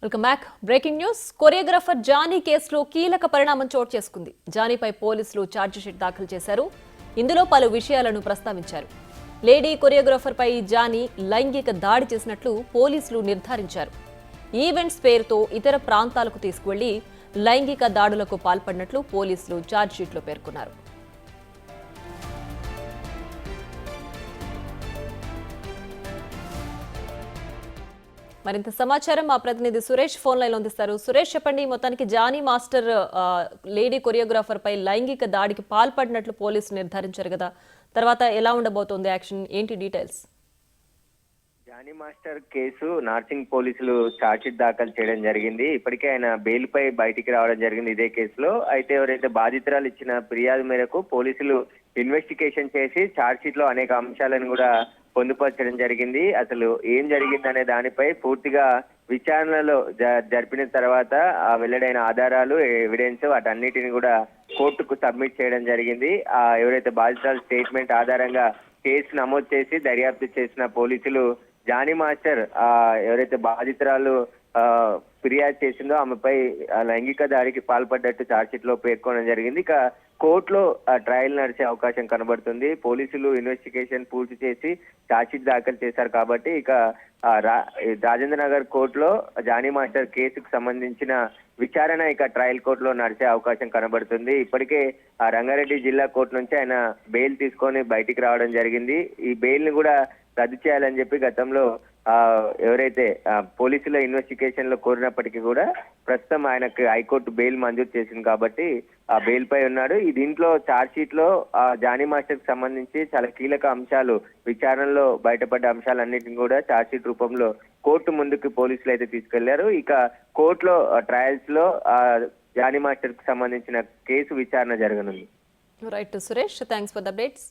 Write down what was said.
Welcome back. Breaking news. Choreographer Jani కేసులో కీలక పరిణామం చోటు చేసుకుంది. జానీపై పోలీసులు ఛార్జిషీట్ దాఖలు చేశారు. ఇందులో పలు విషయాలను ప్రస్తావించారు. లేడీ కొరియోగ్రాఫర్పై జానీ లైంగిక దాడి చేసినట్లు పోలీసులు నిర్ధారించారు. ఈవెంట్స్ పేరుతో ఇతర ప్రాంతాలకు తీసుకువెళ్లి లైంగిక దాడులకు పాల్పడినట్లు పోలీసులు ఛార్జిషీట్లో పేర్కొన్నారు. మరింత సమాచారం మా ప్రతినిధి సురేష్ ఫోన్ లైన్ అందిస్తారు. సురేష్, చెప్పండి, మొత్తానికి జానీ మాస్టర్ లేడీ కొరియోగ్రాఫర్ పై లైంగిక దాడికి పాల్పడినట్లు పోలీసులు నిర్ధారించారు కదా, తర్వాత ఎలా ఉండబోతోంది యాక్షన్, ఏంటి details? Jani master case Narsing పోలీసులు ఛార్జ్షీట్ దాఖలు చేయడం జరిగింది. ఇప్పటికే ఆయన బెయిల్ పై బయటికి రావడం జరిగింది ఇదే కేసులో. అయితే ఎవరైతే బాధితురాలు ఇచ్చిన ఫిర్యాదు మేరకు పోలీసులు ఇన్వెస్టిగేషన్ చేసి ఛార్జ్షీట్ లో అనేక అంశాలను కూడా పొందుపరచడం జరిగింది. అసలు ఏం జరిగిందనే దానిపై పూర్తిగా విచారణలో జరిపిన తర్వాత వెల్లడైన ఆధారాలు, ఎవిడెన్స్ వాటన్నిటిని కూడా కోర్టుకు సబ్మిట్ చేయడం జరిగింది. ఎవరైతే బాధితురాలు స్టేట్మెంట్ ఆధారంగా కేసు నమోదు చేసి దర్యాప్తు చేసిన పోలీసులు జానీ మాస్టర్ ఎవరైతే బాధితురాలు ఫిర్యాదు చేసిందో ఆమెపై లైంగిక దాడికి పాల్పడ్డట్టు ఛార్జ్షీట్ లో పేర్కొనడం జరిగింది. ఇక కోర్టులో ట్రయల్ నడిచే అవకాశం కనబడుతుంది. పోలీసులు ఇన్వెస్టిగేషన్ పూర్తి చేసి ఛార్జ్షీట్ దాఖలు చేశారు కాబట్టి ఇక రాజేంద్ర నగర్ కోర్టులో జానీ మాస్టర్ కేసుకు సంబంధించిన విచారణ ఇక ట్రయల్ కోర్టులో నడిచే అవకాశం కనబడుతుంది. ఇప్పటికే రంగారెడ్డి జిల్లా కోర్టు నుంచి ఆయన బెయిల్ తీసుకొని బయటికి రావడం జరిగింది. ఈ బెయిల్ ని కూడా రద్దు చేయాలని చెప్పి గతంలో ఎవరైతే పోలీసుల ఇన్వెస్టిగేషన్ లో కోరినప్పటికీ కూడా ప్రస్తుతం ఆయనకు హైకోర్టు బెయిల్ మంజూరు చేసింది కాబట్టి ఆ బెయిల్ పై ఉన్నాడు. ఈ దీంట్లో ఛార్జ్షీట్ లో జానీ మాస్టర్ కి సంబంధించి చాలా కీలక అంశాలు, విచారణలో బయటపడ్డ అంశాలన్నింటినీ కూడా ఛార్జ్షీట్ రూపంలో కోర్టు ముందుకు పోలీసులు అయితే తీసుకెళ్లారు. ఇక కోర్టులో ట్రయల్స్ లో జానీ మాస్టర్ కి సంబంధించిన కేసు విచారణ జరగనుంది. Right Suresh, thanks for the updates.